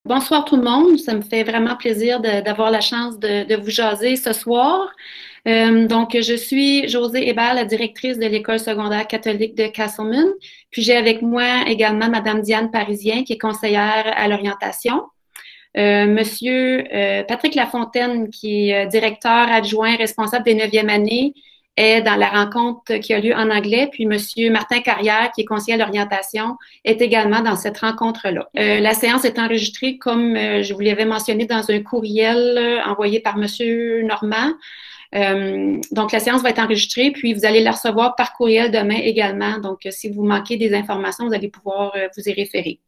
Bonsoir tout le monde. Ça me fait vraiment plaisir d'avoir la chance de vous jaser ce soir. Je suis Josée Hébert, la directrice de l'École secondaire catholique de Castleman. Puis j'ai avec moi également Madame Diane Parisien, qui est conseillère à l'orientation. Monsieur Patrick Lafontaine, qui est directeur adjoint responsable des 9e années, est dans la rencontre qui a lieu en anglais. Puis Monsieur Martin Carrière, qui est conseiller à l'orientation, est également dans cette rencontre-là. La séance est enregistrée, comme je vous l'avais mentionné, dans un courriel envoyé par Monsieur Normand. Donc, la séance va être enregistrée, puis vous allez la recevoir par courriel demain également. Donc, si vous manquez des informations, vous allez pouvoir vous y référer.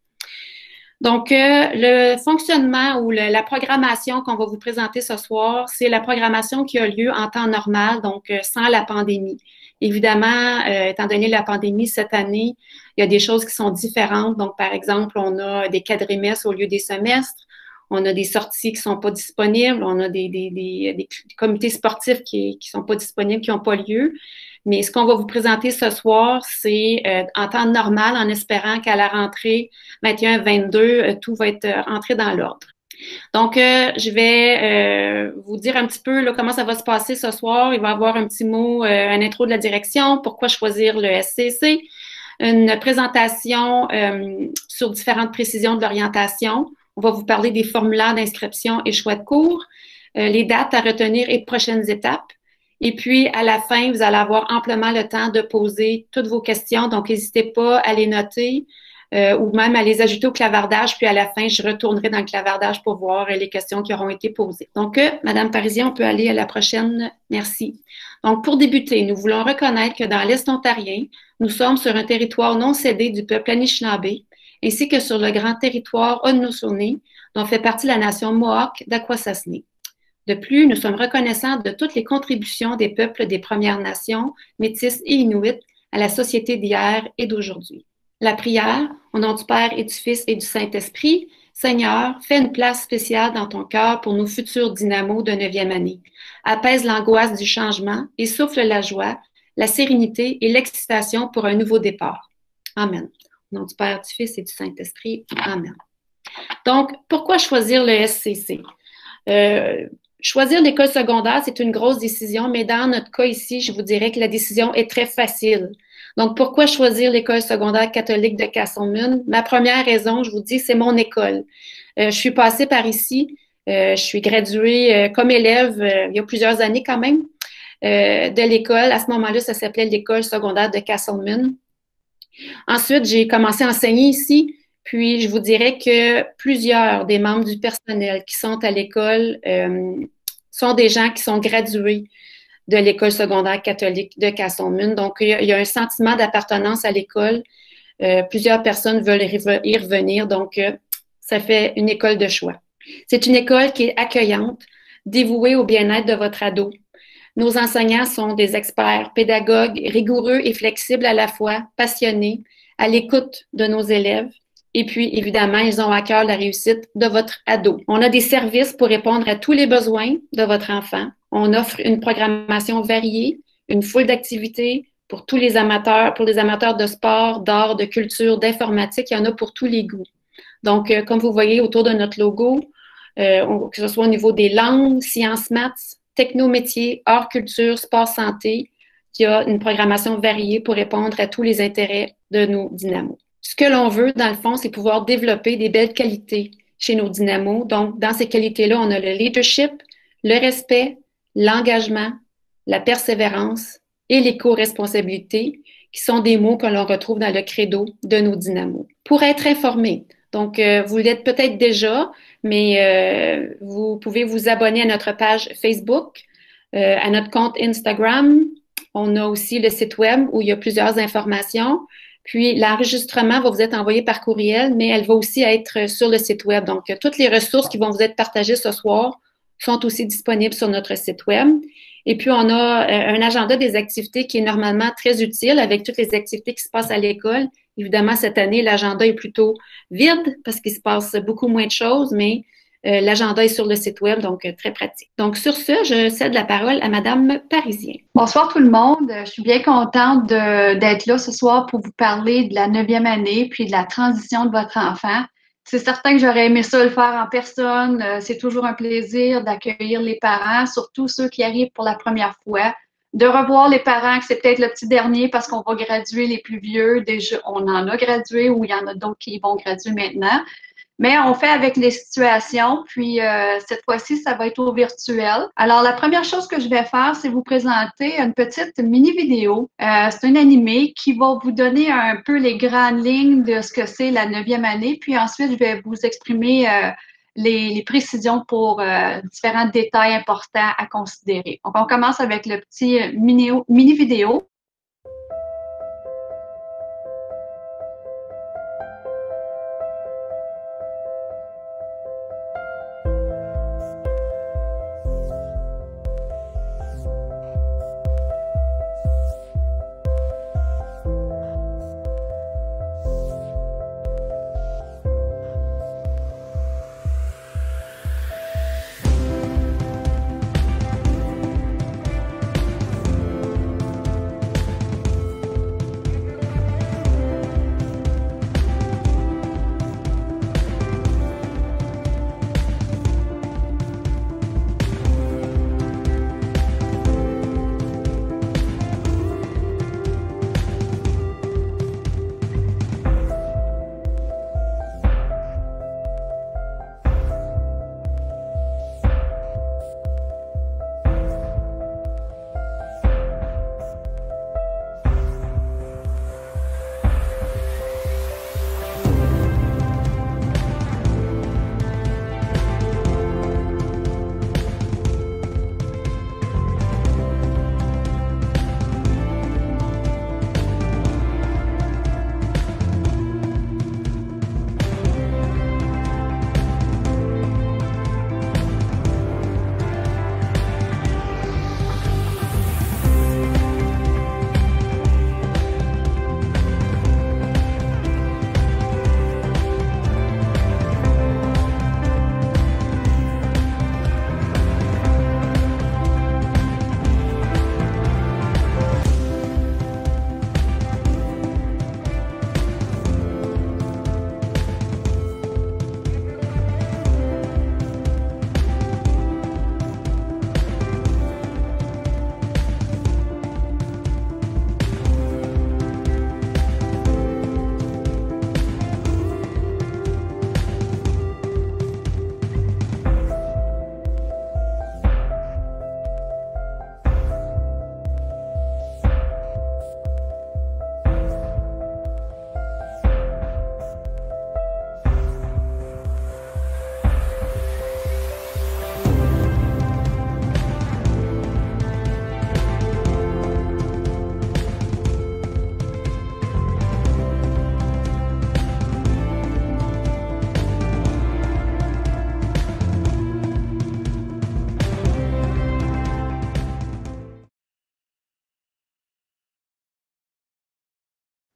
Donc, le fonctionnement ou la programmation qu'on va vous présenter ce soir, c'est la programmation qui a lieu en temps normal, donc sans la pandémie. Évidemment, étant donné la pandémie cette année, il y a des choses qui sont différentes. Donc, par exemple, on a des quadrimestres au lieu des semestres. On a des sorties qui sont pas disponibles. On a des comités sportifs qui sont pas disponibles, qui n'ont pas lieu. Mais ce qu'on va vous présenter ce soir, c'est en temps normal, en espérant qu'à la rentrée 21-22, tout va être entré dans l'ordre. Donc, je vais vous dire un petit peu là, comment ça va se passer ce soir. Il va y avoir un petit mot, un intro de la direction, pourquoi choisir le SCC, une présentation sur différentes précisions de l'orientation. On va vous parler des formulaires d'inscription et choix de cours, les dates à retenir et prochaines étapes. Et puis, à la fin, vous allez avoir amplement le temps de poser toutes vos questions. Donc, n'hésitez pas à les noter ou même à les ajouter au clavardage. Puis, à la fin, je retournerai dans le clavardage pour voir les questions qui auront été posées. Donc, Madame Parisien, on peut aller à la prochaine. Merci. Donc, pour débuter, nous voulons reconnaître que dans l'Est ontarien, nous sommes sur un territoire non cédé du peuple Anishinaabe, ainsi que sur le grand territoire Haudenosaunee, dont fait partie la nation Mohawk d'Akwesasne. De plus, nous sommes reconnaissants de toutes les contributions des peuples des Premières Nations, Métis et Inuits à la société d'hier et d'aujourd'hui. La prière, au nom du Père et du Fils et du Saint-Esprit, Seigneur, fais une place spéciale dans ton cœur pour nos futurs dynamos de 9e année. Apaise l'angoisse du changement et souffle la joie, la sérénité et l'excitation pour un nouveau départ. Amen. Au nom du Père, du Fils et du Saint-Esprit. Amen. Donc, pourquoi choisir le SCC? Choisir l'école secondaire, c'est une grosse décision, mais dans notre cas ici, je vous dirais que la décision est très facile. Donc, pourquoi choisir l'école secondaire catholique de Castleman? Ma première raison, je vous dis, c'est mon école. Je suis passée par ici. Je suis graduée comme élève il y a plusieurs années quand même de l'école. À ce moment-là, ça s'appelait l'école secondaire de Castleman. Ensuite, j'ai commencé à enseigner ici. Puis, je vous dirais que plusieurs des membres du personnel qui sont à l'école sont des gens qui sont gradués de l'école secondaire catholique de Castleman. Donc, il y a un sentiment d'appartenance à l'école. Plusieurs personnes veulent y revenir. Donc, ça fait une école de choix. C'est une école qui est accueillante, dévouée au bien-être de votre ado. Nos enseignants sont des experts, pédagogues, rigoureux et flexibles à la fois, passionnés, à l'écoute de nos élèves. Et puis, évidemment, ils ont à cœur la réussite de votre ado. On a des services pour répondre à tous les besoins de votre enfant. On offre une programmation variée, une foule d'activités pour tous les amateurs, pour les amateurs de sport, d'art, de culture, d'informatique. Il y en a pour tous les goûts. Donc, comme vous voyez autour de notre logo, que ce soit au niveau des langues, sciences, maths, techno-métiers, art, culture, sport, santé, il y a une programmation variée pour répondre à tous les intérêts de nos dynamos. Ce que l'on veut, dans le fond, c'est pouvoir développer des belles qualités chez nos dynamos. Donc, dans ces qualités-là, on a le leadership, le respect, l'engagement, la persévérance et l'éco-responsabilité, qui sont des mots que l'on retrouve dans le credo de nos dynamos. Pour être informé, donc vous l'êtes peut-être déjà, mais vous pouvez vous abonner à notre page Facebook, à notre compte Instagram. On a aussi le site web où il y a plusieurs informations. Puis, l'enregistrement va vous être envoyé par courriel, mais elle va aussi être sur le site web. Donc, toutes les ressources qui vont vous être partagées ce soir sont aussi disponibles sur notre site web. Et puis, on a un agenda des activités qui est normalement très utile avec toutes les activités qui se passent à l'école. Évidemment, cette année, l'agenda est plutôt vide parce qu'il se passe beaucoup moins de choses, mais l'agenda est sur le site web, donc très pratique. Donc, sur ce, je cède la parole à Madame Parisien. Bonsoir tout le monde. Je suis bien contente d'être là ce soir pour vous parler de la 9e année puis de la transition de votre enfant C'est certain que j'aurais aimé ça le faire en personne. C'est toujours un plaisir d'accueillir les parents, surtout ceux qui arrivent pour la première fois. De revoir les parents, que c'est peut-être le petit dernier parce qu'on va graduer les plus vieux. Déjà, on en a gradué ou il y en a d'autres qui vont graduer maintenant. Mais on fait avec les situations, puis cette fois-ci, ça va être au virtuel. Alors, la première chose que je vais faire, c'est vous présenter une petite mini-vidéo. C'est un animé qui va vous donner un peu les grandes lignes de ce que c'est la 9e année, puis ensuite, je vais vous exprimer les précisions pour différents détails importants à considérer. Donc, on commence avec le petit mini-vidéo.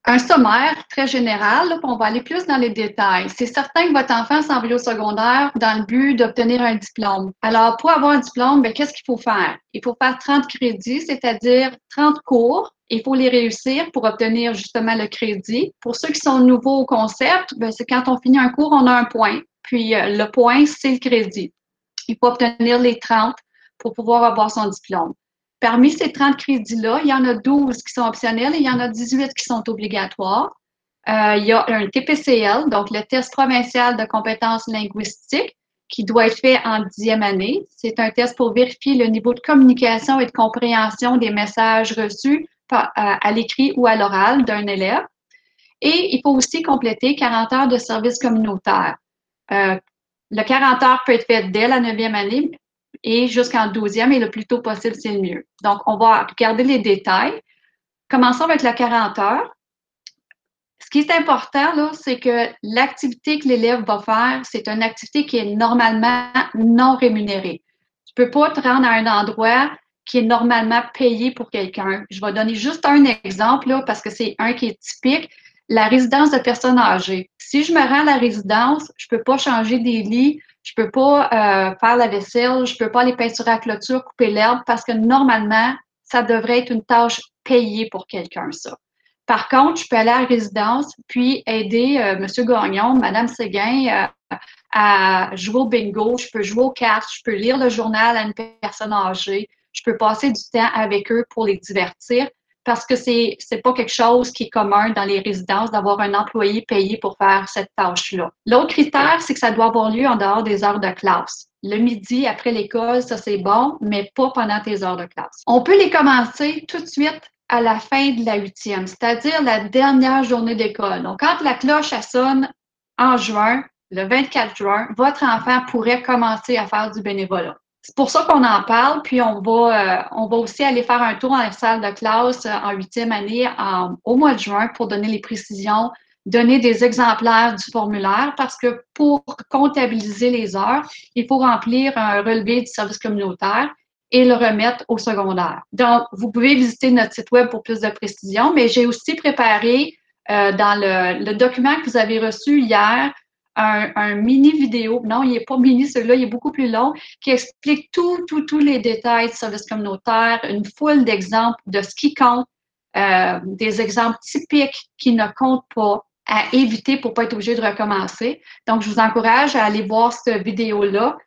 Un sommaire très général, là, puis on va aller plus dans les détails. C'est certain que votre enfant s'en va au secondaire dans le but d'obtenir un diplôme. Alors, pour avoir un diplôme, ben, qu'est-ce qu'il faut faire? Il faut faire 30 crédits, c'est-à-dire 30 cours. Il faut les réussir pour obtenir justement le crédit. Pour ceux qui sont nouveaux au concept, ben, c'est quand on finit un cours, on a un point. Puis le point, c'est le crédit. Il faut obtenir les 30 pour pouvoir avoir son diplôme. Parmi ces 30 crédits-là, il y en a 12 qui sont optionnels et il y en a 18 qui sont obligatoires. Il y a un TPCL, donc le test provincial de compétences linguistiques, qui doit être fait en 10e année. C'est un test pour vérifier le niveau de communication et de compréhension des messages reçus à l'écrit ou à l'oral d'un élève. Et il faut aussi compléter 40 heures de service communautaire. Le 40 heures peut être fait dès la 9e année et jusqu'en 12e, et le plus tôt possible, c'est le mieux. Donc, on va regarder les détails. Commençons avec la 40 heures. Ce qui est important, là, c'est que l'activité que l'élève va faire, c'est une activité qui est normalement non rémunérée. Tu peux pas te rendre à un endroit qui est normalement payé pour quelqu'un. Je vais donner juste un exemple, là, parce que c'est un qui est typique. La résidence de personnes âgées. Si je me rends à la résidence, je peux pas changer des lits, je peux pas faire la vaisselle, je peux pas aller peinturer la clôture, couper l'herbe, parce que normalement, ça devrait être une tâche payée pour quelqu'un, ça. Par contre, je peux aller à la résidence puis aider M. Gagnon, Mme Séguin à jouer au bingo, je peux jouer aux cartes, je peux lire le journal à une personne âgée, je peux passer du temps avec eux pour les divertir parce que c'est pas quelque chose qui est commun dans les résidences d'avoir un employé payé pour faire cette tâche-là. L'autre critère, c'est que ça doit avoir lieu en dehors des heures de classe. Le midi, après l'école, ça c'est bon, mais pas pendant tes heures de classe. On peut les commencer tout de suite à la fin de la 8e, c'est-à-dire la dernière journée d'école. Donc, quand la cloche elle sonne en juin, le 24 juin, votre enfant pourrait commencer à faire du bénévolat. C'est pour ça qu'on en parle, puis on va aussi aller faire un tour dans la salle de classe en 8e année au mois de juin pour donner les précisions, donner des exemplaires du formulaire parce que pour comptabiliser les heures, il faut remplir un relevé du service communautaire et le remettre au secondaire. Donc, vous pouvez visiter notre site web pour plus de précisions, mais j'ai aussi préparé dans le document que vous avez reçu hier un mini vidéo. Non, il n'est pas mini, celui-là, il est beaucoup plus long, qui explique tous les détails du service communautaire, une foule d'exemples de ce qui compte, des exemples typiques qui ne comptent pas à éviter pour ne pas être obligé de recommencer. Donc, je vous encourage à aller voir cette vidéo-là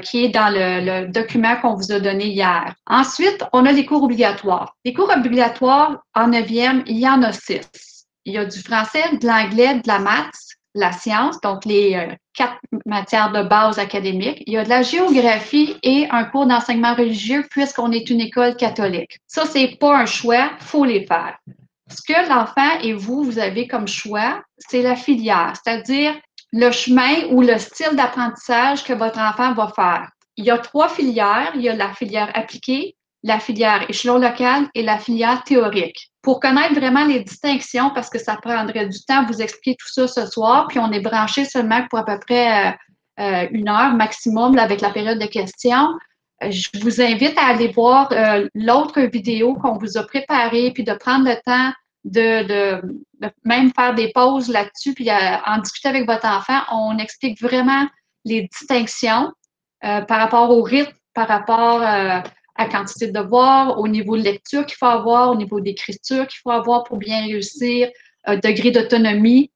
qui est dans le document qu'on vous a donné hier. Ensuite, on a les cours obligatoires. Les cours obligatoires, en 9e, il y en a 6. Il y a du français, de l'anglais, de la maths, la science, donc les 4 matières de base académiques. Il y a de la géographie et un cours d'enseignement religieux puisqu'on est une école catholique. Ça, c'est pas un choix, faut les faire. Ce que l'enfant et vous avez comme choix, c'est la filière, c'est-à-dire le chemin ou le style d'apprentissage que votre enfant va faire. Il y a 3 filières. Il y a la filière appliquée, la filière échelon local et la filière théorique. Pour connaître vraiment les distinctions, parce que ça prendrait du temps de vous expliquer tout ça ce soir, puis on est branché seulement pour à peu près 1 heure maximum là, avec la période de questions, je vous invite à aller voir l'autre vidéo qu'on vous a préparée, puis de prendre le temps de même faire des pauses là-dessus, puis en discuter avec votre enfant. On explique vraiment les distinctions par rapport au rythme, par rapport à quantité de devoirs, au niveau de lecture qu'il faut avoir, au niveau d'écriture qu'il faut avoir pour bien réussir, degré d'autonomie.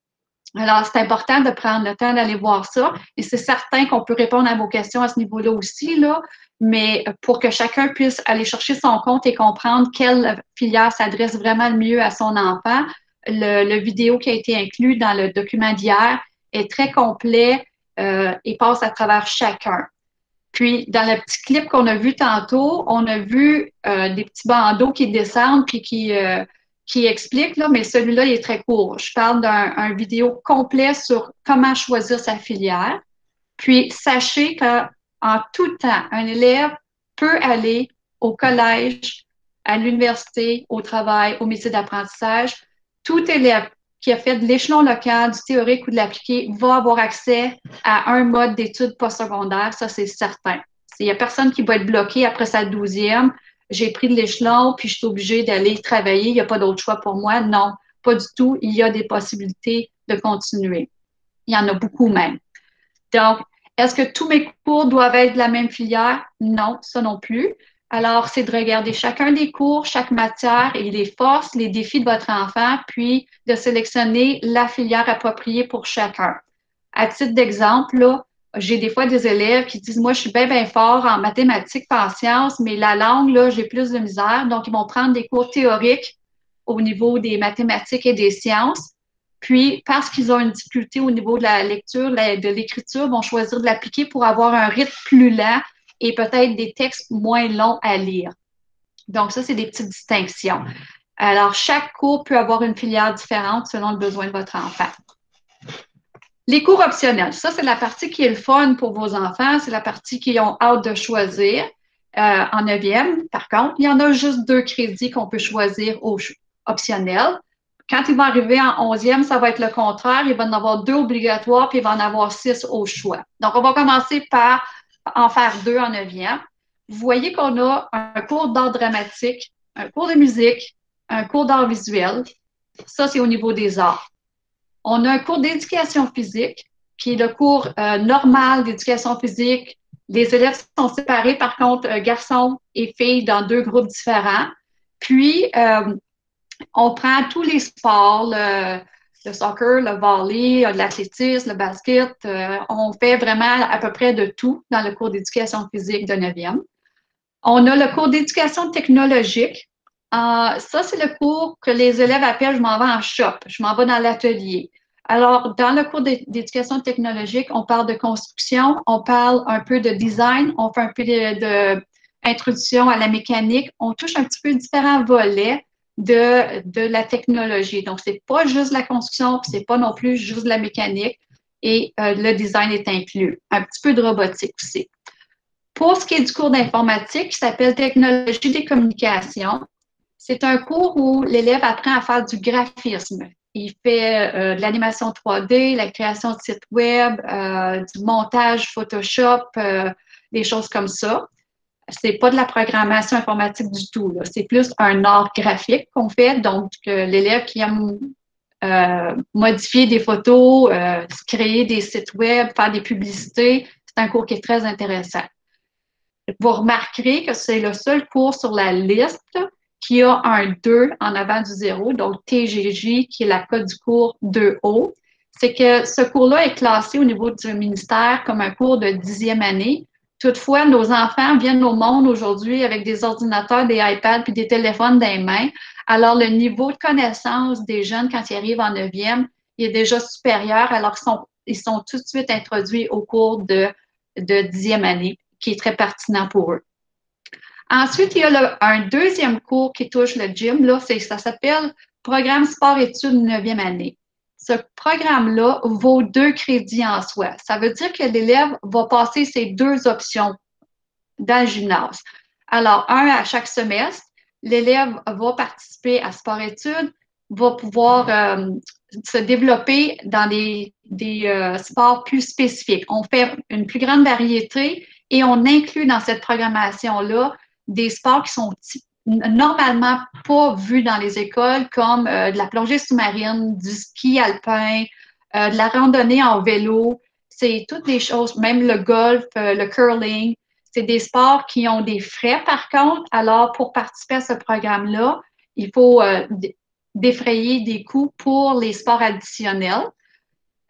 Alors, c'est important de prendre le temps d'aller voir ça. Et c'est certain qu'on peut répondre à vos questions à ce niveau-là aussi, là, mais pour que chacun puisse aller chercher son compte et comprendre quelle filière s'adresse vraiment le mieux à son enfant, le vidéo qui a été inclus dans le document d'hier est très complet et passe à travers chacun. Puis, dans le petit clip qu'on a vu tantôt, on a vu des petits bandeaux qui descendent puis qui expliquent, là, mais celui-là, il est très court. Je parle d'un vidéo complet sur comment choisir sa filière. Puis, sachez qu'en tout temps, un élève peut aller au collège, à l'université, au travail, au métier d'apprentissage. Tout élève qui a fait de l'échelon local, du théorique ou de l'appliqué, va avoir accès à un mode d'études postsecondaires, ça c'est certain. Il n'y a personne qui va être bloqué après sa 12e. J'ai pris de l'échelon, puis je suis obligée d'aller travailler, il n'y a pas d'autre choix pour moi. Non, pas du tout. Il y a des possibilités de continuer. Il y en a beaucoup même. Donc, est-ce que tous mes cours doivent être de la même filière? Non, ça non plus. Alors, c'est de regarder chacun des cours, chaque matière et les forces, les défis de votre enfant, puis de sélectionner la filière appropriée pour chacun. À titre d'exemple, là, j'ai des fois des élèves qui disent, moi, je suis bien fort en mathématiques, en sciences, mais la langue, là, j'ai plus de misère. Donc, ils vont prendre des cours théoriques au niveau des mathématiques et des sciences. Puis, parce qu'ils ont une difficulté au niveau de la lecture, de l'écriture, vont choisir de l'appliquer pour avoir un rythme plus lent et peut-être des textes moins longs à lire. Donc, ça, c'est des petites distinctions. Alors, chaque cours peut avoir une filière différente selon le besoin de votre enfant. Les cours optionnels, ça, c'est la partie qui est le fun pour vos enfants. C'est la partie qu'ils ont hâte de choisir. En 9e, par contre, il y en a juste 2 crédits qu'on peut choisir au optionnel. Quand ils vont arriver en 11e, ça va être le contraire. Il va en avoir 2 obligatoires, puis il va en avoir 6 au choix. Donc, on va commencer par en faire 2 en 9e. Vous voyez qu'on a un cours d'art dramatique, un cours de musique, un cours d'art visuel. Ça, c'est au niveau des arts. On a un cours d'éducation physique, qui est le cours normal d'éducation physique. Les élèves sont séparés, par contre, garçons et filles, dans 2 groupes différents. Puis, On prend tous les sports, le soccer, le volley, l'athlétisme, le basket. On fait vraiment à peu près de tout dans le cours d'éducation physique de 9e. On a le cours d'éducation technologique. Ça, c'est le cours que les élèves appellent « je m'en vais en shop », je m'en vais dans l'atelier. Alors, dans le cours d'éducation technologique, on parle de construction, on parle un peu de design, on fait un peu d'introduction à la mécanique, on touche un petit peu différents volets de la technologie. Donc, c'est pas juste la construction, puis c'est pas non plus juste la mécanique, et le design est inclus. Un petit peu de robotique aussi. Pour ce qui est du cours d'informatique, qui s'appelle Technologie des communications, c'est un cours où l'élève apprend à faire du graphisme. Il fait de l'animation 3D, la création de sites web, du montage Photoshop, des choses comme ça. C'est pas de la programmation informatique du tout, là. C'est plus un art graphique qu'on fait. Donc, l'élève qui aime modifier des photos, créer des sites web, faire des publicités, c'est un cours qui est très intéressant. Vous remarquerez que c'est le seul cours sur la liste qui a un 2 en avant du 0, donc TGJ, qui est la cote du cours 2O. C'est que ce cours-là est classé au niveau du ministère comme un cours de 10e année. Toutefois, nos enfants viennent au monde aujourd'hui avec des ordinateurs, des iPads puis des téléphones dans les mains. Alors, le niveau de connaissance des jeunes quand ils arrivent en 9e, il est déjà supérieur alors qu'ils sont tout de suite introduits au cours de 10e année, qui est très pertinent pour eux. Ensuite, il y a un deuxième cours qui touche le gym. Là, ça s'appelle Programme sport-études 9e année. Ce programme-là vaut 2 crédits en soi. Ça veut dire que l'élève va passer ces 2 options dans le gymnase. Alors, un à chaque semestre, l'élève va participer à sport-études, va pouvoir se développer dans des sports plus spécifiques. On fait une plus grande variété et on inclut dans cette programmation-là des sports qui sont normalement pas vus dans les écoles, comme de la plongée sous-marine, du ski alpin, de la randonnée en vélo. C'est toutes des choses, même le golf, le curling. C'est des sports qui ont des frais, par contre. Alors, pour participer à ce programme-là, il faut défrayer des coûts pour les sports additionnels.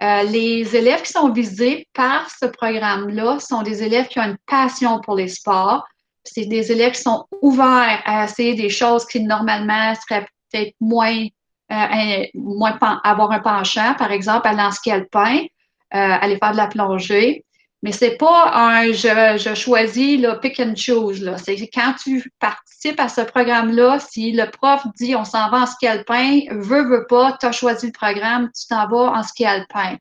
Les élèves qui sont visés par ce programme-là sont des élèves qui ont une passion pour les sports. C'est des élèves qui sont ouverts à essayer des choses qui normalement seraient peut-être moins avoir un penchant, par exemple, aller en ski alpin, aller faire de la plongée. Mais c'est pas un je choisis là, pick and choose. Là. C'est quand tu participes à ce programme-là, si le prof dit on s'en va en ski alpin, veut pas, tu as choisi le programme, tu t'en vas en ski alpin.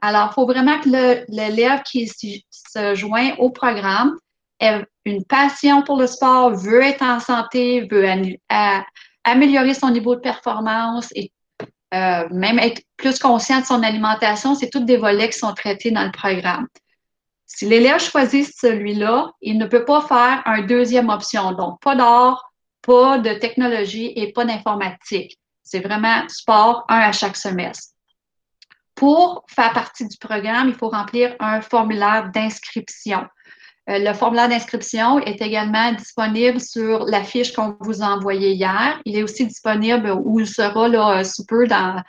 Alors, il faut vraiment que l'élève qui se joint au programme ait une passion pour le sport, veut être en santé, veut améliorer son niveau de performance et même être plus conscient de son alimentation. C'est tous des volets qui sont traités dans le programme. Si l'élève choisit celui-là, il ne peut pas faire une deuxième option. Donc, pas d'art, pas de technologie et pas d'informatique. C'est vraiment sport, un à chaque semestre. Pour faire partie du programme, il faut remplir un formulaire d'inscription. Le formulaire d'inscription est également disponible sur la fiche qu'on vous a envoyée hier. Il est aussi disponible, ou il sera là, sous peu,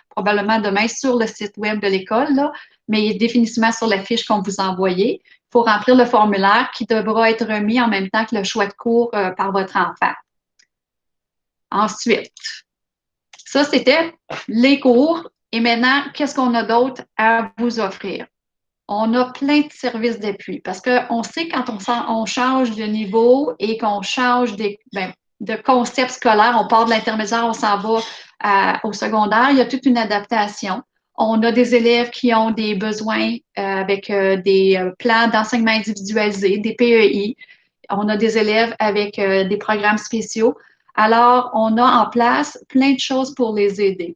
probablement demain, sur le site web de l'école, là, mais il est définitivement sur la fiche qu'on vous a envoyée. Il faut remplir le formulaire qui devra être remis en même temps que le choix de cours par votre enfant. Ensuite, ça, c'était les cours. Et maintenant, qu'est-ce qu'on a d'autre à vous offrir? On a plein de services d'appui parce qu'on sait quand on change de niveau et qu'on change de concept scolaire, on part de l'intermédiaire, on s'en va au secondaire, il y a toute une adaptation. On a des élèves qui ont des besoins avec des plans d'enseignement individualisé, des PEI. On a des élèves avec des programmes spéciaux. Alors, on a en place plein de choses pour les aider.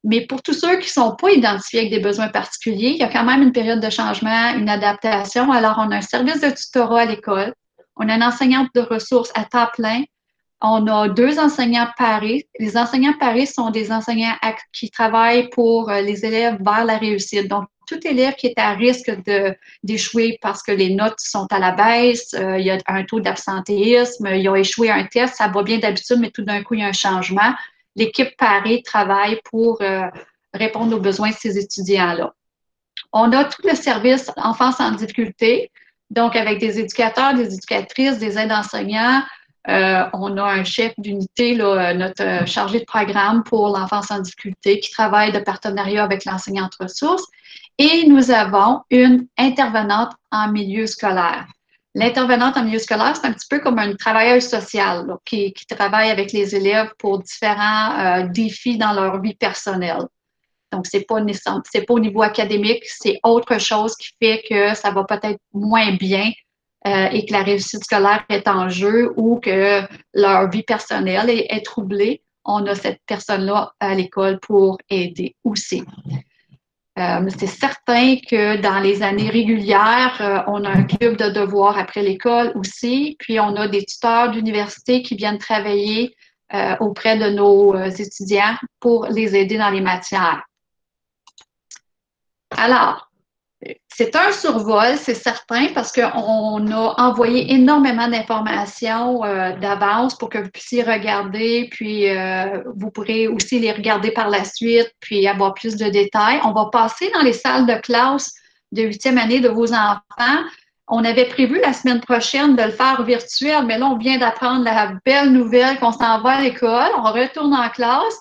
Mais pour tous ceux qui ne sont pas identifiés avec des besoins particuliers, il y a quand même une période de changement, une adaptation. Alors, on a un service de tutorat à l'école, on a une enseignante de ressources à temps plein, on a 2 enseignants parés. Les enseignants parés sont des enseignants qui travaillent pour les élèves vers la réussite. Donc, tout élève qui est à risque d'échouer parce que les notes sont à la baisse, il y a un taux d'absentéisme, ils ont échoué à un test, ça va bien d'habitude, mais tout d'un coup, il y a un changement. l'équipe parée travaille pour répondre aux besoins de ces étudiants-là. On a tout le service enfance en difficulté, donc avec des éducateurs, des éducatrices, des aides enseignants. On a un chef d'unité, notre chargé de programme pour l'enfance en difficulté qui travaille de partenariat avec l'enseignante ressource. Et nous avons une intervenante en milieu scolaire. L'intervenante en milieu scolaire, c'est un petit peu comme une travailleuse sociale là, qui travaille avec les élèves pour différents défis dans leur vie personnelle. Donc, c'est pas au niveau académique, c'est autre chose qui fait que ça va peut-être moins bien et que la réussite scolaire est en jeu ou que leur vie personnelle est troublée. On a cette personne-là à l'école pour aider aussi. C'est certain que dans les années régulières, on a un club de devoirs après l'école aussi, puis on a des tuteurs d'université qui viennent travailler auprès de nos étudiants pour les aider dans les matières. Alors, c'est un survol, c'est certain, parce qu'on a envoyé énormément d'informations d'avance pour que vous puissiez regarder, puis vous pourrez aussi les regarder par la suite, puis avoir plus de détails. On va passer dans les salles de classe de 8e année de vos enfants. On avait prévu la semaine prochaine de le faire virtuel, mais là, on vient d'apprendre la belle nouvelle qu'on s'en va à l'école. On retourne en classe.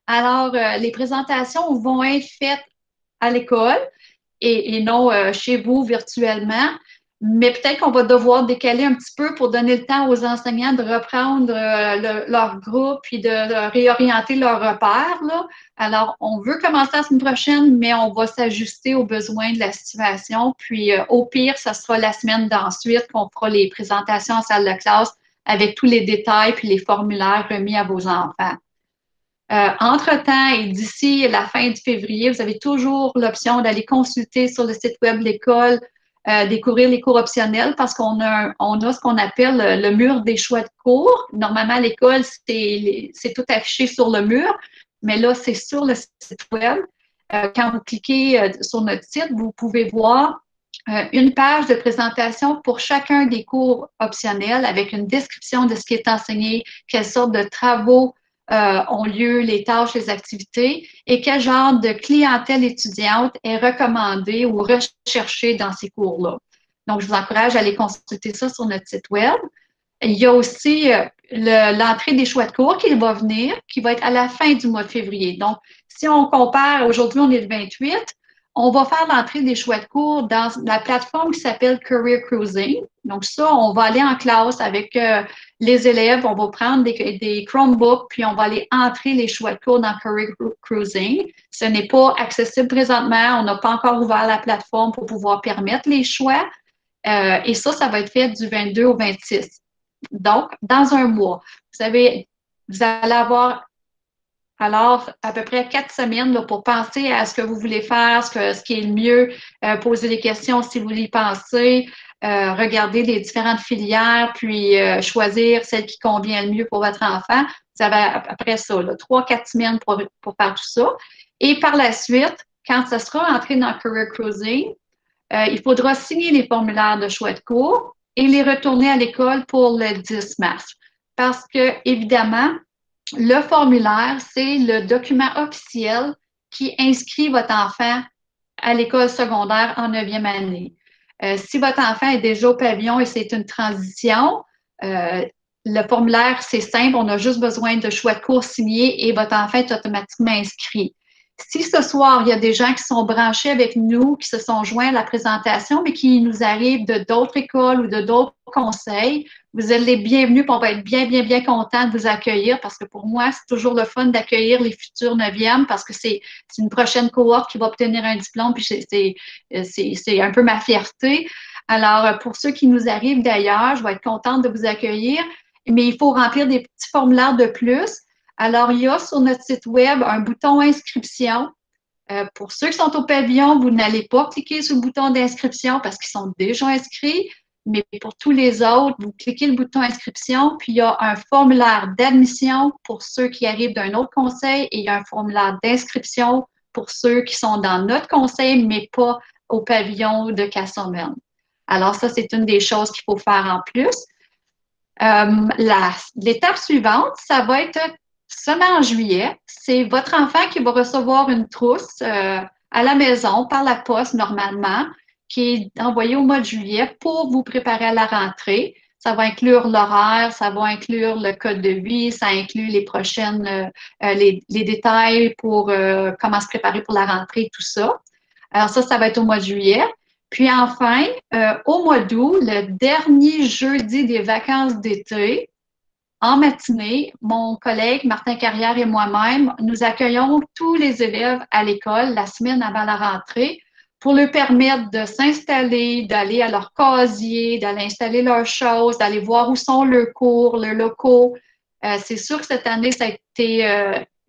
Alors, les présentations vont être faites à l'école et non chez vous virtuellement. Mais peut-être qu'on va devoir décaler un petit peu pour donner le temps aux enseignants de reprendre leur groupe puis de réorienter leurs repères. Là. Alors, on veut commencer la semaine prochaine, mais on va s'ajuster aux besoins de la situation. Puis, au pire, ce sera la semaine d'ensuite qu'on fera les présentations en salle de classe avec tous les détails puis les formulaires remis à vos enfants. Entre-temps et d'ici la fin du février, vous avez toujours l'option d'aller consulter sur le site web de l'école, découvrir les cours optionnels parce qu'on a ce qu'on appelle le mur des choix de cours. Normalement, à l'école, c'est tout affiché sur le mur, mais là, c'est sur le site web. Quand vous cliquez sur notre site, vous pouvez voir une page de présentation pour chacun des cours optionnels avec une description de ce qui est enseigné, quelles sortes de travaux ont lieu, les tâches, les activités et quel genre de clientèle étudiante est recommandée ou recherchée dans ces cours-là. Donc, je vous encourage à aller consulter ça sur notre site web. Il y a aussi l'entrée des choix de cours qui va venir, qui va être à la fin du mois de février. Donc, si on compare, aujourd'hui, on est le 28, on va faire l'entrée des choix de cours dans la plateforme qui s'appelle Career Cruising. Donc, ça, on va aller en classe avec les élèves, on va prendre des Chromebooks, puis on va aller entrer les choix de cours dans Career Cruising. Ce n'est pas accessible présentement, on n'a pas encore ouvert la plateforme pour pouvoir permettre les choix. Et ça va être fait du 22 au 26. Donc, dans un mois, vous allez avoir alors à peu près 4 semaines là, pour penser à ce que vous voulez faire, ce qui est le mieux, poser des questions si vous y pensez, regarder les différentes filières, puis choisir celle qui convient le mieux pour votre enfant. Vous avez après ça, 3-4 semaines pour faire tout ça. Et par la suite, quand ça sera entré dans Career Cruising, il faudra signer les formulaires de choix de cours et les retourner à l'école pour le 10 mars. Parce que, évidemment, le formulaire, c'est le document officiel qui inscrit votre enfant à l'école secondaire en 9e année. Si votre enfant est déjà au pavillon et c'est une transition, le formulaire, c'est simple, on a juste besoin de choix de cours signés et votre enfant est automatiquement inscrit. Si ce soir, il y a des gens qui sont branchés avec nous, qui se sont joints à la présentation, mais qui nous arrivent de d'autres écoles ou de d'autres conseils, vous êtes les bienvenus, puis on va être bien, bien, bien content de vous accueillir parce que pour moi, c'est toujours le fun d'accueillir les futurs 9e parce que c'est une prochaine cohorte qui va obtenir un diplôme, puis c'est un peu ma fierté. Alors, pour ceux qui nous arrivent d'ailleurs, je vais être contente de vous accueillir, mais il faut remplir des petits formulaires de plus. Alors, il y a sur notre site web un bouton inscription. Pour ceux qui sont au pavillon, vous n'allez pas cliquer sur le bouton d'inscription parce qu'ils sont déjà inscrits. Mais pour tous les autres, vous cliquez le bouton inscription, puis il y a un formulaire d'admission pour ceux qui arrivent d'un autre conseil et il y a un formulaire d'inscription pour ceux qui sont dans notre conseil, mais pas au pavillon de Castleman. Alors, ça, c'est une des choses qu'il faut faire en plus. L'étape suivante, ça va être seulement en juillet. C'est votre enfant qui va recevoir une trousse à la maison par la poste normalement, qui est envoyée au mois de juillet pour vous préparer à la rentrée. Ça va inclure l'horaire, ça va inclure le code de vie, ça inclut les prochaines, les détails pour comment se préparer pour la rentrée, tout ça. Alors ça va être au mois de juillet. Puis enfin, au mois d'août, le dernier jeudi des vacances d'été, en matinée, mon collègue Martin Carrière et moi-même, nous accueillons tous les élèves à l'école la semaine avant la rentrée pour leur permettre de s'installer, d'aller à leur casier, d'aller installer leurs choses, d'aller voir où sont leurs cours, leurs locaux. C'est sûr que cette année, ça a été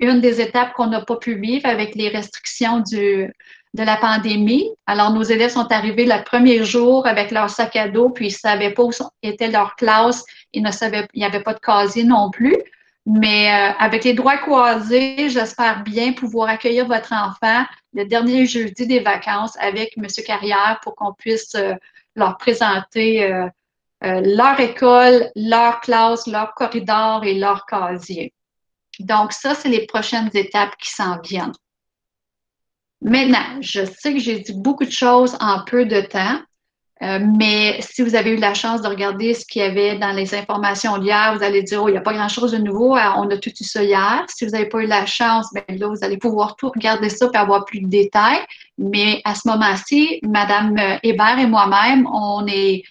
une des étapes qu'on n'a pas pu vivre avec les restrictions de la pandémie. Alors, nos élèves sont arrivés le premier jour avec leur sac à dos, puis ils ne savaient pas où était leur classe. Ils ne savaient, il n'y avait pas de casier non plus. Mais avec les droits croisés, j'espère bien pouvoir accueillir votre enfant le dernier jeudi des vacances avec M. Carrière pour qu'on puisse leur présenter leur école, leur classe, leur corridor et leur casier. Donc, ça, c'est les prochaines étapes qui s'en viennent. Maintenant, je sais que j'ai dit beaucoup de choses en peu de temps, mais si vous avez eu la chance de regarder ce qu'il y avait dans les informations d'hier, vous allez dire, oh, il n'y a pas grand-chose de nouveau, on a tout eu ça hier. Si vous n'avez pas eu la chance, bien là, vous allez pouvoir tout regarder ça et avoir plus de détails. Mais à ce moment-ci, Madame Hébert et moi-même, on est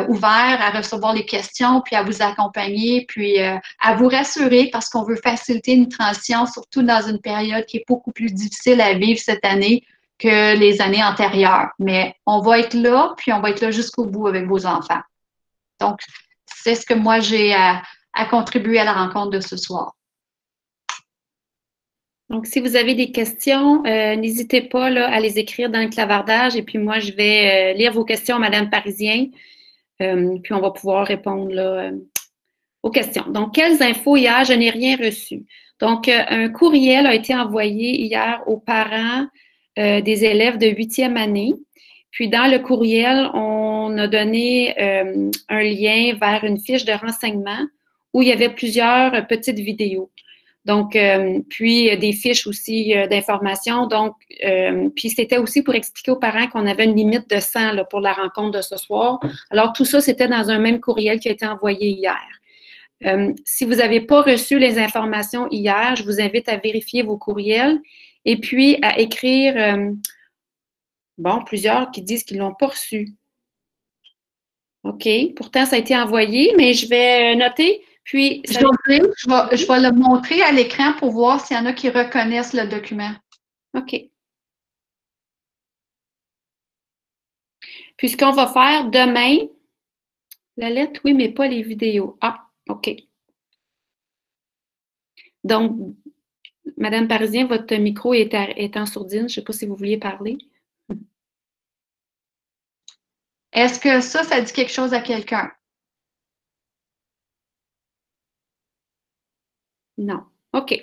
ouvert à recevoir les questions, puis à vous accompagner, puis à vous rassurer parce qu'on veut faciliter une transition, surtout dans une période qui est beaucoup plus difficile à vivre cette année que les années antérieures. Mais on va être là, puis on va être là jusqu'au bout avec vos enfants. Donc, c'est ce que moi j'ai à contribuer à la rencontre de ce soir. Donc, si vous avez des questions, n'hésitez pas là, à les écrire dans le clavardage et puis moi, je vais lire vos questions, Madame Parisien, puis on va pouvoir répondre là, aux questions. Donc, quelles infos hier? Je n'ai rien reçu. Donc, un courriel a été envoyé hier aux parents des élèves de 8e année. Puis, dans le courriel, on a donné un lien vers une fiche de renseignement où il y avait plusieurs petites vidéos. Donc, puis des fiches aussi d'informations. Donc, puis c'était aussi pour expliquer aux parents qu'on avait une limite de 100 là, pour la rencontre de ce soir. Alors, tout ça, c'était dans un même courriel qui a été envoyé hier. Si vous n'avez pas reçu les informations hier, je vous invite à vérifier vos courriels et puis à écrire, bon, plusieurs qui disent qu'ils ne l'ont pas reçu. OK, pourtant, ça a été envoyé, mais je vais noter. Puis, je vais le montrer à l'écran pour voir s'il y en a qui reconnaissent le document. OK. Puis, ce qu'on va faire demain, la lettre, oui, mais pas les vidéos. Ah, OK. Donc, Madame Parisien, votre micro est en sourdine. Je ne sais pas si vous vouliez parler. Est-ce que ça dit quelque chose à quelqu'un? Non. OK.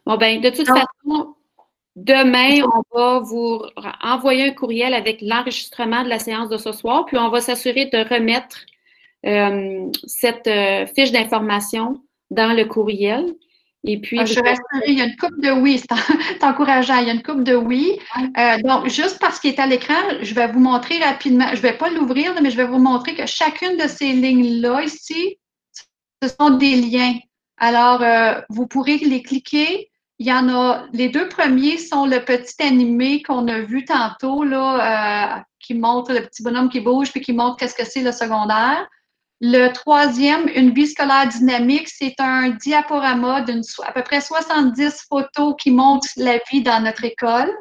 Bon, ben, de toute façon, demain, on va vous envoyer un courriel avec l'enregistrement de la séance de ce soir, puis on va s'assurer de remettre cette fiche d'information dans le courriel. Et puis, je suis rassurée, il y a une couple de oui, c'est encourageant, il y a une couple de oui. Donc, juste parce qu'il est à l'écran, je vais vous montrer rapidement, je ne vais pas l'ouvrir, mais je vais vous montrer que chacune de ces lignes-là ici, ce sont des liens. Alors, vous pourrez les cliquer. Il y en a, les deux premiers sont le petit animé qu'on a vu tantôt, là, qui montre le petit bonhomme qui bouge puis qui montre qu'est-ce que c'est le secondaire. Le troisième, une vie scolaire dynamique, c'est un diaporama d'à peu près 70 photos qui montrent la vie dans notre école.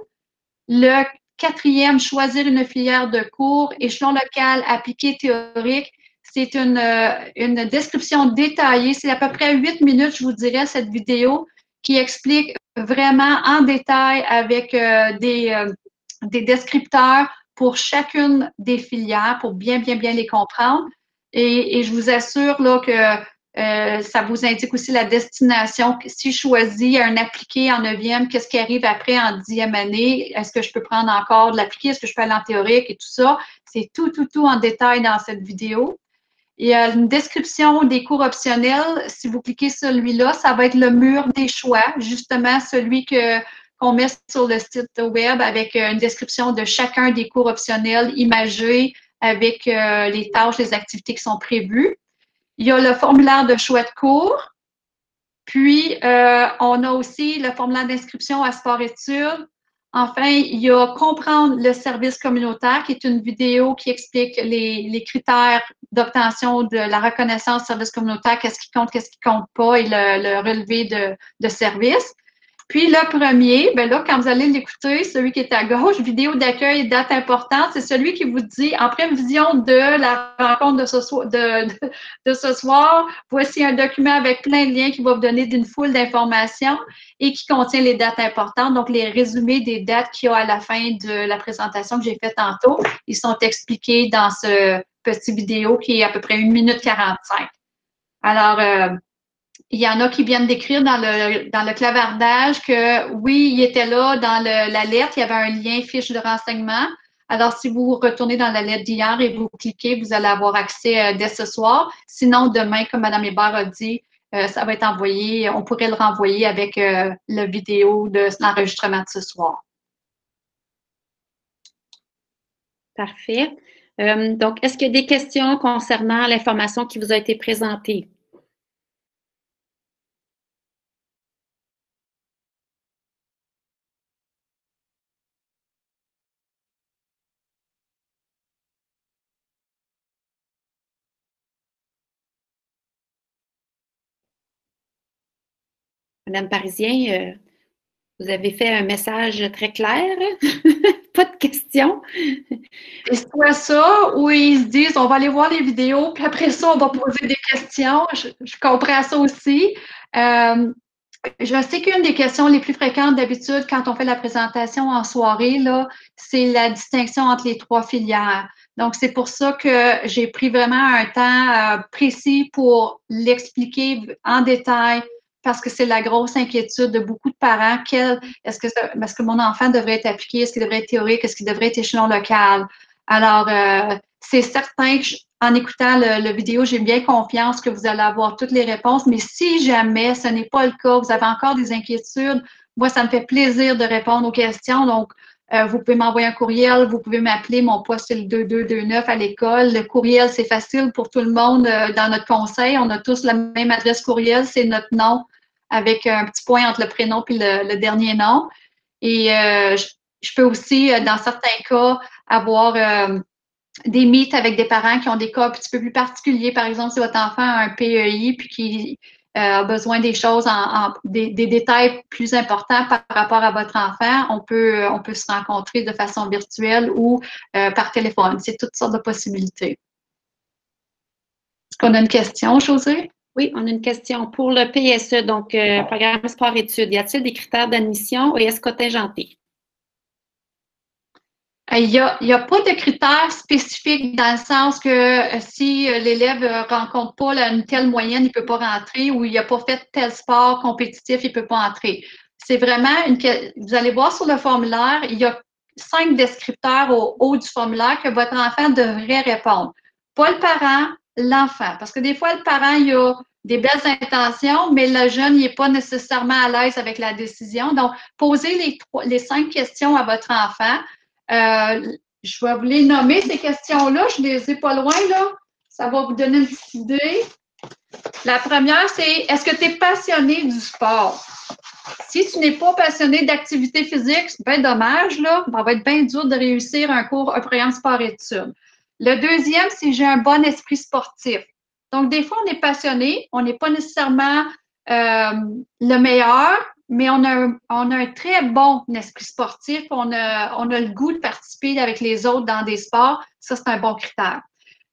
Le quatrième, choisir une filière de cours, échelon local, appliqué, théorique. C'est une description détaillée. C'est à peu près 8 minutes, je vous dirais, cette vidéo qui explique vraiment en détail avec des descripteurs pour chacune des filières pour bien les comprendre. Et je vous assure là, que ça vous indique aussi la destination. Si je choisis un appliqué en 9e, qu'est-ce qui arrive après en 10e année? Est-ce que je peux prendre encore de l'appliqué? Est-ce que je peux aller en théorique et tout ça? C'est tout en détail dans cette vidéo. Il y a une description des cours optionnels. Si vous cliquez sur celui-là, ça va être le mur des choix, justement celui qu'on met sur le site web avec une description de chacun des cours optionnels imagés avec les tâches, les activités qui sont prévues. Il y a le formulaire de choix de cours. Puis, on a aussi le formulaire d'inscription à sport-études. Enfin, il y a comprendre le service communautaire, qui est une vidéo qui explique les critères d'obtention de la reconnaissance service communautaire, qu'est-ce qui compte pas et le relevé de service. Puis le premier, ben là, quand vous allez l'écouter, celui qui est à gauche, vidéo d'accueil et date importante, c'est celui qui vous dit, en prévision de la rencontre de ce soir, voici un document avec plein de liens qui va vous donner d'une foule d'informations et qui contient les dates importantes, donc les résumés des dates qu'il y a à la fin de la présentation que j'ai faite tantôt. Ils sont expliqués dans ce petit vidéo qui est à peu près 1 minute 45. Alors, il y en a qui viennent d'écrire dans le clavardage que oui, il était là dans la lettre, il y avait un lien fiche de renseignement. Alors, si vous retournez dans la lettre d'hier et vous cliquez, vous allez avoir accès dès ce soir. Sinon, demain, comme Mme Hébert a dit, ça va être envoyé, on pourrait le renvoyer avec la vidéo de l'enregistrement de ce soir. Parfait. Donc, est-ce qu'il y a des questions concernant l'information qui vous a été présentée? Madame Parisien, vous avez fait un message très clair. Pas de questions. Et soit ça, ou ils se disent, on va aller voir les vidéos, puis après ça, on va poser des questions. Je comprends ça aussi. Je sais qu'une des questions les plus fréquentes d'habitude quand on fait la présentation en soirée, là, c'est la distinction entre les 3 filières. Donc, c'est pour ça que j'ai pris vraiment un temps précis pour l'expliquer en détail parce que c'est la grosse inquiétude de beaucoup de parents. Est-ce que mon enfant devrait être appliqué? Est-ce qu'il devrait être théorique? Est-ce qu'il devrait être échelon local? Alors, c'est certain que en écoutant le vidéo, j'ai bien confiance que vous allez avoir toutes les réponses. Mais si jamais ce n'est pas le cas, vous avez encore des inquiétudes, moi, ça me fait plaisir de répondre aux questions. Donc, vous pouvez m'envoyer un courriel, vous pouvez m'appeler. Mon poste, c'est le 2229 à l'école. Le courriel, c'est facile pour tout le monde dans notre conseil. On a tous la même adresse courriel, c'est notre nom avec un petit point entre le prénom et le dernier nom. Et je peux aussi, dans certains cas, avoir des meets avec des parents qui ont des cas un petit peu plus particuliers. Par exemple, si votre enfant a un PEI puis qui a besoin des choses, des détails plus importants par rapport à votre enfant, on peut se rencontrer de façon virtuelle ou par téléphone. C'est toutes sortes de possibilités. Est-ce qu'on a une question, José? Oui, on a une question. Pour le PSE, donc programme sport-études, y a-t-il des critères d'admission et est-ce contingenté? Il n'y a pas de critères spécifiques dans le sens que si l'élève ne rencontre pas une telle moyenne, il ne peut pas rentrer ou il n'a pas fait tel sport compétitif, il ne peut pas entrer. C'est vraiment vous allez voir sur le formulaire, il y a 5 descripteurs au haut du formulaire que votre enfant devrait répondre. Pas le parent, l'enfant. Parce que des fois, le parent, il a des belles intentions, mais le jeune, il n'est pas nécessairement à l'aise avec la décision. Donc, posez les 5 questions à votre enfant. Je vais vous les nommer, ces questions-là. Je les ai pas loin, là. Ça va vous donner une petite idée. La première, c'est est-ce que tu es passionné du sport? Si tu n'es pas passionné d'activité physique, c'est bien dommage, là. Ça va être bien dur de réussir un programme sport-études. Le deuxième, c'est j'ai un bon esprit sportif. Donc, des fois, on est passionné, on n'est pas nécessairement le meilleur, mais on a un très bon esprit sportif, on a le goût de participer avec les autres dans des sports. Ça, c'est un bon critère.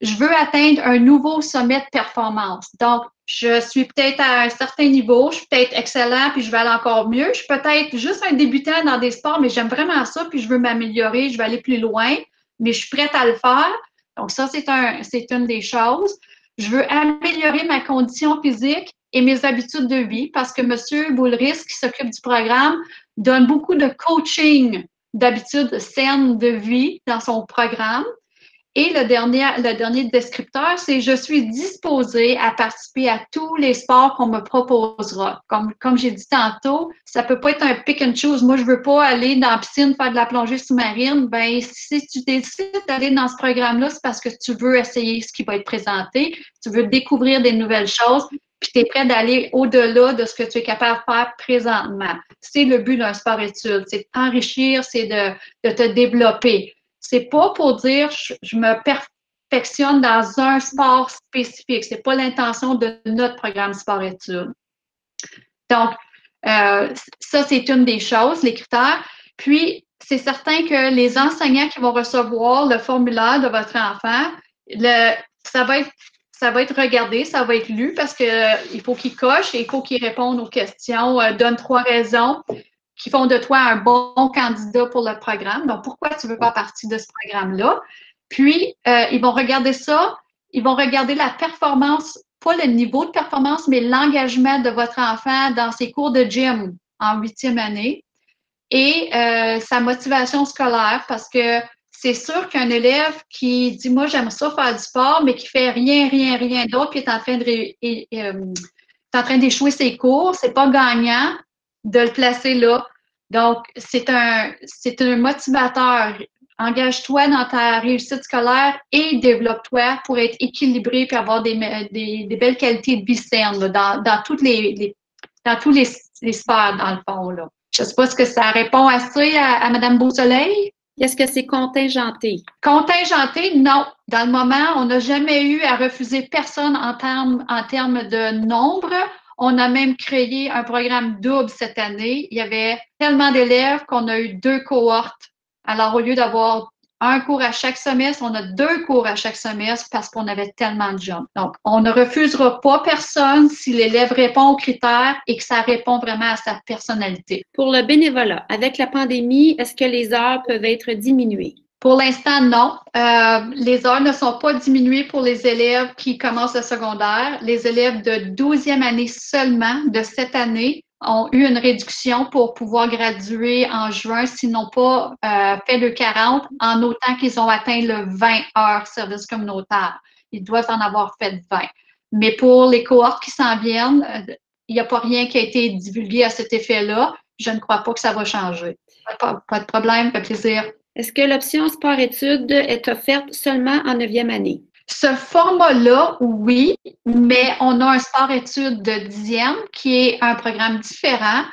Je veux atteindre un nouveau sommet de performance. Donc, je suis peut-être à un certain niveau, je suis peut-être excellent, puis je vais aller encore mieux. Je suis peut-être juste un débutant dans des sports, mais j'aime vraiment ça, puis je veux m'améliorer, je veux aller plus loin, mais je suis prête à le faire. Donc, ça, c'est une des choses. Je veux améliorer ma condition physique et mes habitudes de vie parce que M. Boulris, qui s'occupe du programme, donne beaucoup de coaching d'habitudes saines de vie dans son programme. Et le dernier descripteur, c'est je suis disposée à participer à tous les sports qu'on me proposera. Comme j'ai dit tantôt, ça peut pas être un pick and choose. Moi, je veux pas aller dans la piscine faire de la plongée sous-marine. Ben, si tu décides d'aller dans ce programme-là, c'est parce que tu veux essayer ce qui va être présenté, tu veux découvrir des nouvelles choses, puis tu es prêt d'aller au-delà de ce que tu es capable de faire présentement. C'est le but d'un sport-études, c'est de t'enrichir, c'est de te développer. C'est pas pour dire je me perfectionne dans un sport spécifique. C'est pas l'intention de notre programme sport-études. Donc, ça, c'est une des choses, les critères. Puis, c'est certain que les enseignants qui vont recevoir le formulaire de votre enfant, ça va être regardé, ça va être lu parce que il faut qu'il coche et il faut qu'il réponde aux questions, donne 3 raisons qui font de toi un bon candidat pour le programme. Donc, pourquoi tu veux faire partie de ce programme-là? Puis, ils vont regarder ça, ils vont regarder la performance, pas le niveau de performance, mais l'engagement de votre enfant dans ses cours de gym en 8e année et sa motivation scolaire parce que c'est sûr qu'un élève qui dit, moi, j'aime ça faire du sport, mais qui fait rien d'autre, puis est en train d'échouer ses cours, c'est pas gagnant de le placer là. Donc, c'est un motivateur. Engage-toi dans ta réussite scolaire et développe-toi pour être équilibré et avoir des belles qualités de vie saine dans tous les sphères, dans le fond. Là. Je ne sais pas ce que ça répond assez à Mme Beausoleil. Est-ce que c'est contingenté? Contingenté, non. Dans le moment, on n'a jamais eu à refuser personne en termes de nombre. On a même créé un programme double cette année. Il y avait tellement d'élèves qu'on a eu 2 cohortes. Alors, au lieu d'avoir un cours à chaque semestre, on a 2 cours à chaque semestre parce qu'on avait tellement de gens. Donc, on ne refusera pas personne si l'élève répond aux critères et que ça répond vraiment à sa personnalité. Pour le bénévolat, avec la pandémie, est-ce que les heures peuvent être diminuées? Pour l'instant, non. Les heures ne sont pas diminuées pour les élèves qui commencent le secondaire. Les élèves de 12e année seulement de cette année ont eu une réduction pour pouvoir graduer en juin s'ils n'ont pas fait le 40 en autant qu'ils ont atteint le 20 heures service communautaire. Ils doivent en avoir fait 20. Mais pour les cohortes qui s'en viennent, il n'y a pas rien qui a été divulgué à cet effet-là. Je ne crois pas que ça va changer. Pas de problème, ça fait plaisir. Est-ce que l'option sport-études est offerte seulement en 9e année? Ce format-là, oui, mais on a un sport-études de 10e qui est un programme différent,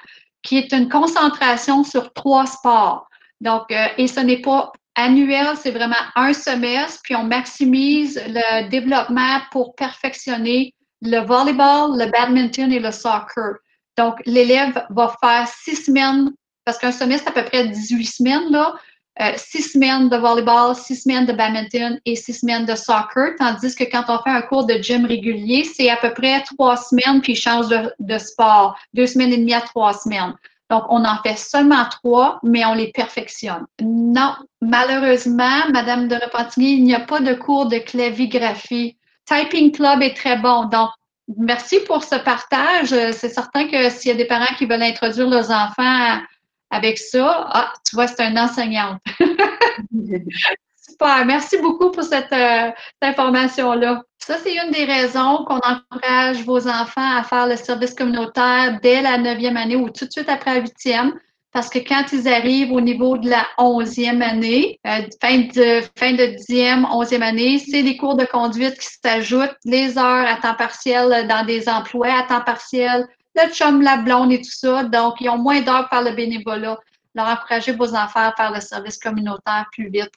qui est une concentration sur 3 sports. Donc, et ce n'est pas annuel, c'est vraiment un semestre, puis on maximise le développement pour perfectionner le volleyball, le badminton et le soccer. Donc, l'élève va faire 6 semaines, parce qu'un semestre, c'est à peu près 18 semaines, là. 6 semaines de volleyball, 6 semaines de badminton et 6 semaines de soccer, tandis que quand on fait un cours de gym régulier, c'est à peu près 3 semaines, puis il change de sport, 2 semaines et demie à 3 semaines. Donc, on en fait seulement 3, mais on les perfectionne. Non, malheureusement, Madame de Repentigny, il n'y a pas de cours de clavigraphie. Typing Club est très bon. Donc, merci pour ce partage. C'est certain que s'il y a des parents qui veulent introduire leurs enfants avec ça, tu vois, c'est une enseignante. Super. Merci beaucoup pour cette information-là. Ça, c'est une des raisons qu'on encourage vos enfants à faire le service communautaire dès la 9e année ou tout de suite après la 8e. Parce que quand ils arrivent au niveau de la 11e année, fin de 10e, 11e année, c'est les cours de conduite qui s'ajoutent, les heures à temps partiel dans des emplois à temps partiel, le chum, la blonde et tout ça. Donc, ils ont moins d'heures pour faire le bénévolat. Alors, encouragez vos enfants à faire le service communautaire plus vite.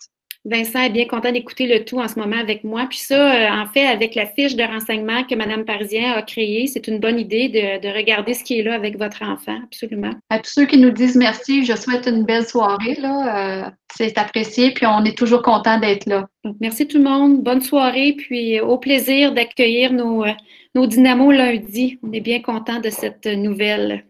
Vincent est bien content d'écouter le tout en ce moment avec moi. Puis ça, en fait, avec la fiche de renseignement que Mme Parisien a créée, c'est une bonne idée de regarder ce qui est là avec votre enfant, absolument. À tous ceux qui nous disent merci, je souhaite une belle soirée. Là. C'est apprécié, puis on est toujours content d'être là. Donc, merci tout le monde. Bonne soirée, puis au plaisir d'accueillir nos dynamos lundi. On est bien content de cette nouvelle.